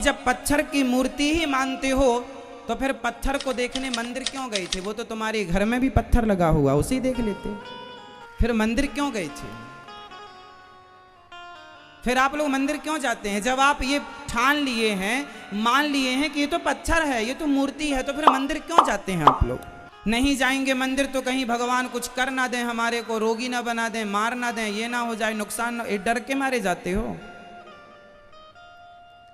जब पत्थर की मूर्ति ही मानते हो तो फिर पत्थर को देखने मंदिर क्यों गए थे? वो तो तुम्हारे घर में भी पत्थर लगा हुआ, उसी देख लेते। फिर मंदिर क्यों गए थे? फिर आप लोग मंदिर क्यों जाते हैं? जब आप ये ठान लिए हैं, मान लिए हैं कि ये तो पत्थर है, ये तो मूर्ति है, तो फिर मंदिर क्यों जाते हैं आप लोग? नहीं जाएंगे मंदिर तो कहीं भगवान कुछ कर ना दें, हमारे को रोगी ना बना दें, मार ना दें, ये ना हो जाए, नुकसान ना, डर के मारे जाते हो।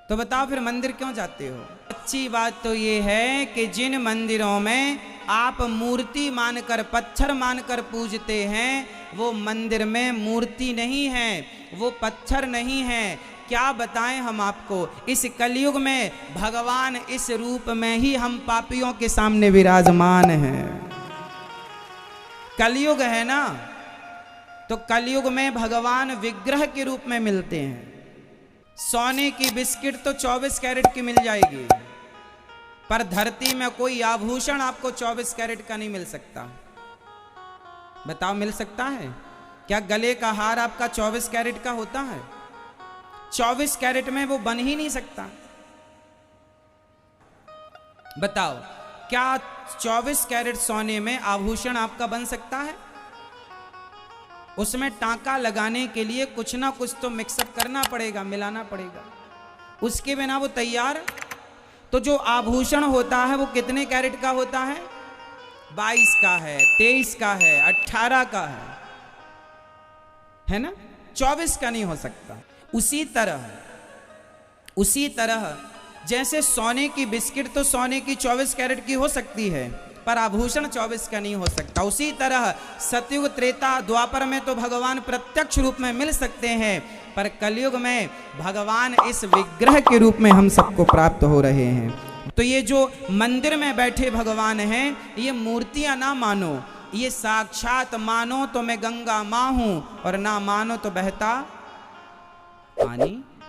तो बताओ फिर मंदिर क्यों जाते हो? अच्छी बात तो ये है कि जिन मंदिरों में आप मूर्ति मानकर, पत्थर मानकर पूजते हैं, वो मंदिर में मूर्ति नहीं है, वो पत्थर नहीं है। क्या बताएं हम आपको, इस कलयुग में भगवान इस रूप में ही हम पापियों के सामने विराजमान हैं। कलयुग है ना, तो कलयुग में भगवान विग्रह के रूप में मिलते हैं। सोने की बिस्किट तो 24 कैरेट की मिल जाएगी, पर धरती में कोई आभूषण आपको 24 कैरेट का नहीं मिल सकता। बताओ, मिल सकता है क्या? गले का हार आपका 24 कैरेट का होता है? 24 कैरेट में वो बन ही नहीं सकता। बताओ, क्या 24 कैरेट सोने में आभूषण आपका बन सकता है? उसमें टांका लगाने के लिए कुछ ना कुछ तो मिक्सअप करना पड़ेगा, मिलाना पड़ेगा, उसके बिना वो तैयार। तो जो आभूषण होता है वो कितने कैरेट का होता है? 22 का है, 23 का है, 18 का है ना? 24 का नहीं हो सकता। उसी तरह जैसे सोने की बिस्किट तो सोने की 24 कैरेट की हो सकती है, पर आभूषण 24 का नहीं हो सकता। उसी तरह सतयुग, त्रेता, द्वापर में तो भगवान प्रत्यक्ष रूप में मिल सकते हैं, पर कलयुग में भगवान इस विग्रह के रूप में हम सबको प्राप्त हो रहे हैं। तो ये जो मंदिर में बैठे भगवान हैं, ये मूर्तियां ना मानो, ये साक्षात मानो तो मैं गंगा माँ हूं, और ना मानो तो बहता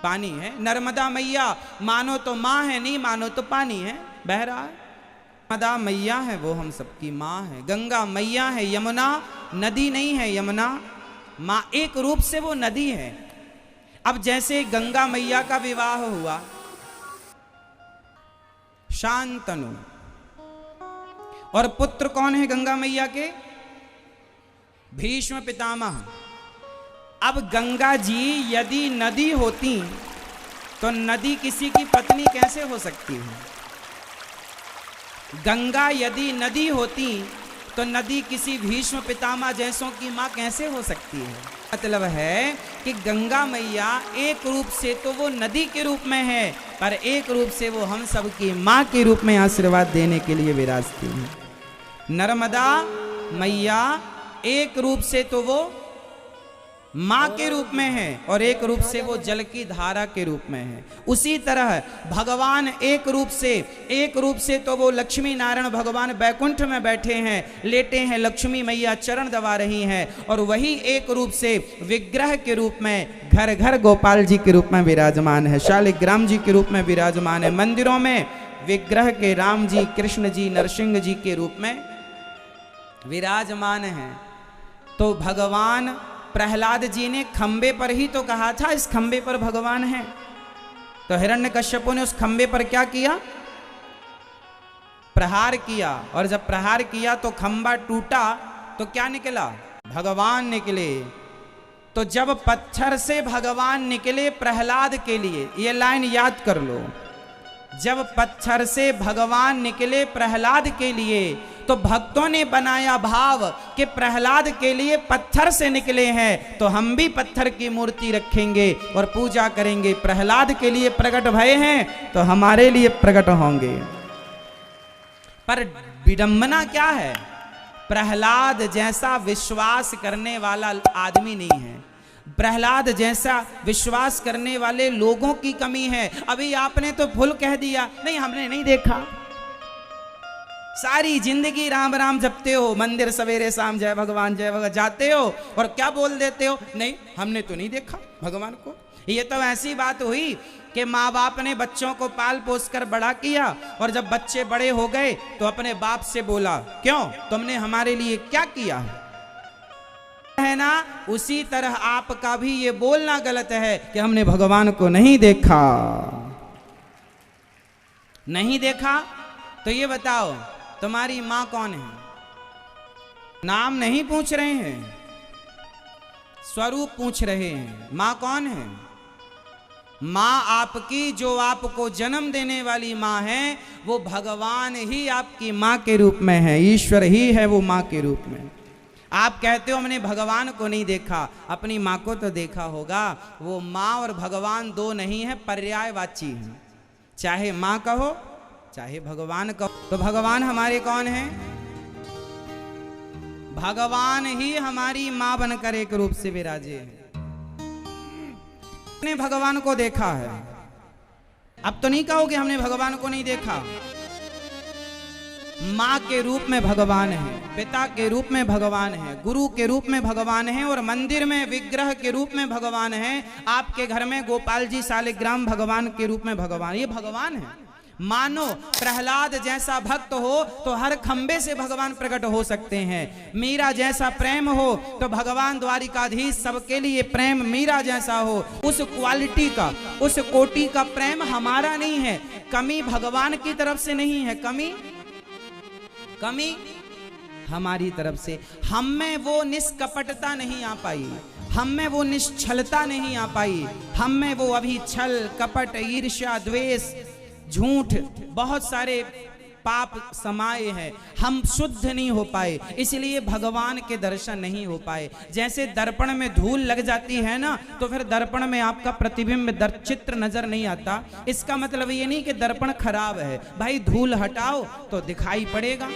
पानी है। नर्मदा मैया मानो तो माँ है, नहीं मानो तो पानी है, बह रहा है। नर्मदा मैया है, वो हम सबकी माँ है। गंगा मैया है, यमुना नदी नहीं है, यमुना माँ, एक रूप से वो नदी है। अब जैसे गंगा मैया का विवाह हुआ, शांतनु, और पुत्र कौन है गंगा मैया के? भीष्म पितामह। अब गंगा जी यदि नदी होती तो नदी किसी की पत्नी कैसे हो सकती है? गंगा यदि नदी होती तो नदी किसी भीष्म पितामह जैसों की मां कैसे हो सकती है? मतलब है कि गंगा मैया एक रूप से तो वो नदी के रूप में है, पर एक रूप से वो हम सब की मां के रूप में आशीर्वाद देने के लिए विराजती है। नर्मदा मैया एक रूप से तो वो मां के रूप में है, और एक रूप से वो जल की धारा के रूप में है। उसी तरह भगवान एक रूप से तो वो लक्ष्मी नारायण भगवान बैकुंठ में बैठे हैं, लेटे हैं, लक्ष्मी मैया चरण दबा रही हैं, और वही एक रूप से विग्रह के रूप में घर घर गोपाल जी के रूप में विराजमान है, शालिग्राम जी के रूप में विराजमान है। मंदिरों में विग्रह के राम जी, कृष्ण जी, नरसिंह जी के रूप में विराजमान हैं। तो भगवान प्रहलाद जी ने खंबे पर ही तो कहा था, इस खंबे पर भगवान है। तो हिरण्यकश्यपु ने उस खंबे पर क्या किया? प्रहार किया, और जब प्रहार किया तो खंबा टूटा, तो क्या निकला? भगवान निकले। तो जब पत्थर से भगवान निकले प्रहलाद के लिए, ये लाइन याद कर लो, जब पत्थर से भगवान निकले प्रहलाद के लिए, तो भक्तों ने बनाया भाव कि प्रहलाद के लिए पत्थर से निकले हैं, तो हम भी पत्थर की मूर्ति रखेंगे और पूजा करेंगे। प्रहलाद के लिए प्रकट भय हैं तो हमारे लिए प्रकट होंगे। पर विडंबना क्या है? प्रहलाद जैसा विश्वास करने वाला आदमी नहीं है, प्रहलाद जैसा विश्वास करने वाले लोगों की कमी है। अभी आपने तो फुल कह दिया, नहीं हमने नहीं देखा। सारी जिंदगी राम राम जपते हो, मंदिर सवेरे शाम जय भगवान जाते हो, और क्या बोल देते हो? नहीं हमने तो नहीं देखा भगवान को। ये तो ऐसी बात हुई कि माँ बाप ने बच्चों को पाल पोस कर बड़ा किया, और जब बच्चे बड़े हो गए तो अपने बाप से बोला, क्यों, तुमने हमारे लिए क्या किया है ना? उसी तरह आपका भी ये बोलना गलत है कि हमने भगवान को नहीं देखा। नहीं देखा? तो ये बताओ तुम्हारी माँ कौन है? नाम नहीं पूछ रहे हैं, स्वरूप पूछ रहे हैं। माँ कौन है? माँ आपकी, जो आपको जन्म देने वाली माँ है, वो भगवान ही आपकी माँ के रूप में है, ईश्वर ही है वो माँ के रूप में। आप कहते हो हमने भगवान को नहीं देखा, अपनी माँ को तो देखा होगा। वो माँ और भगवान दो नहीं है, पर्यायवाची हैं। चाहे माँ कहो चाहे भगवान कहो। तो भगवान हमारे कौन हैं? भगवान ही हमारी माँ बनकर एक रूप से विराजे हैं। हमने भगवान को देखा है। अब तो नहीं कहोगे हमने भगवान को नहीं देखा। माँ के रूप में भगवान है, पिता के रूप में भगवान है, गुरु के रूप में भगवान है, और मंदिर में विग्रह के रूप में भगवान है। आपके घर में गोपाल जी शालिग्राम भगवान के रूप में भगवान, ये भगवान है। मानो प्रहलाद जैसा भक्त हो तो हर खंबे से भगवान प्रकट हो सकते हैं। मीरा जैसा प्रेम हो तो भगवान द्वारिकाधीश सबके लिए प्रेम मीरा जैसा हो। उस क्वालिटी का, उस कोटि का प्रेम हमारा नहीं है। कमी भगवान की तरफ से नहीं है, कमी हमारी तरफ से। हम में वो निष्कपटता नहीं आ पाई, हम में वो निश्छलता नहीं आ पाई, हम में वो अभी छल कपट ईर्ष्या द्वेष झूठ बहुत सारे पाप समाये हैं। हम शुद्ध नहीं हो पाए, इसलिए भगवान के दर्शन नहीं हो पाए। जैसे दर्पण में धूल लग जाती है ना, तो फिर दर्पण में आपका प्रतिबिंब चित्र नजर नहीं आता। इसका मतलब ये नहीं कि दर्पण खराब है, भाई धूल हटाओ तो दिखाई पड़ेगा।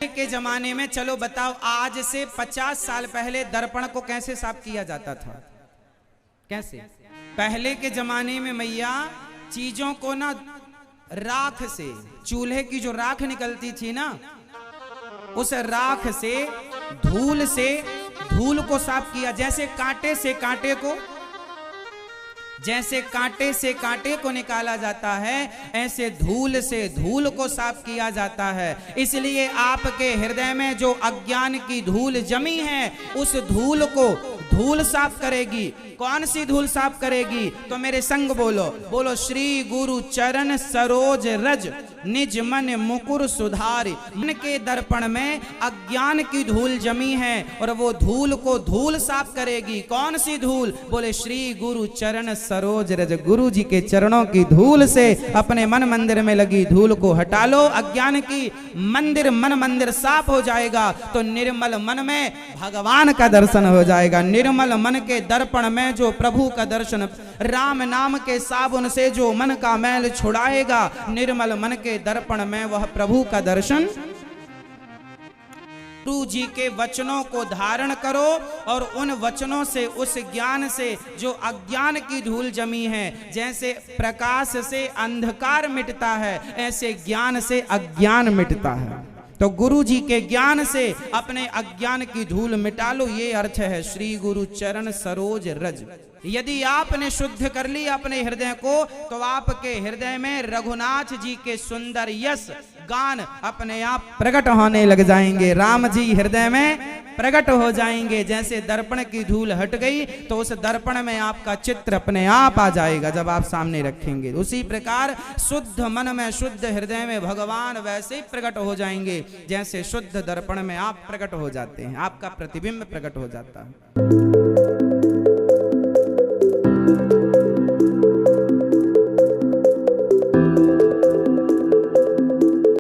के जमाने में चलो बताओ, आज से 50 साल पहले दर्पण को कैसे साफ किया जाता था? कैसे? पहले के जमाने में मैया चीजों को ना राख से, चूल्हे की जो राख निकलती थी ना, उस राख से धूल को साफ किया। जैसे कांटे से कांटे को निकाला जाता है, ऐसे धूल से धूल को साफ किया जाता है। इसलिए आपके हृदय में जो अज्ञान की धूल जमी है, उस धूल को धूल साफ करेगी। कौन सी धूल साफ करेगी? तो मेरे संग बोलो श्री गुरु चरण सरोज रज निज मन मुकुर सुधारी। मन के दर्पण में अज्ञान की धूल जमी है और वो धूल को धूल साफ करेगी। कौन सी धूल? बोले श्री गुरु चरण सरोज रज। गुरु जी के चरणों की धूल से अपने मन मंदिर में लगी धूल को हटा लो। अज्ञान की मन मंदिर साफ हो जाएगा, तो निर्मल मन में भगवान का दर्शन हो जाएगा। निर्मल मन के दर्पण में जो प्रभु का दर्शन, राम नाम के साबुन से जो मन का मैल छुड़ाएगा, निर्मल मन के दर्पण में वह प्रभु का दर्शन। गुरु जी के वचनों को धारण करो और उन वचनों से, उस ज्ञान से जो अज्ञान की धूल जमी है, जैसे प्रकाश से अंधकार मिटता है, ऐसे ज्ञान से अज्ञान मिटता है। तो गुरु जी के ज्ञान से अपने अज्ञान की धूल मिटा लो, ये अर्थ है श्री गुरु चरण सरोज रज। यदि आपने शुद्ध कर ली अपने हृदय को, तो आपके हृदय में रघुनाथ जी के सुंदर यश गान अपने आप प्रकट होने लग जाएंगे। राम जी हृदय में प्रकट हो जाएंगे। जैसे दर्पण की धूल हट गई, तो उस दर्पण में आपका चित्र अपने आप आ जाएगा जब आप सामने रखेंगे। उसी प्रकार शुद्ध मन में, शुद्ध हृदय में भगवान वैसे ही प्रकट हो जाएंगे जैसे शुद्ध दर्पण में आप प्रकट हो जाते हैं, आपका प्रतिबिंब प्रकट हो जाता है।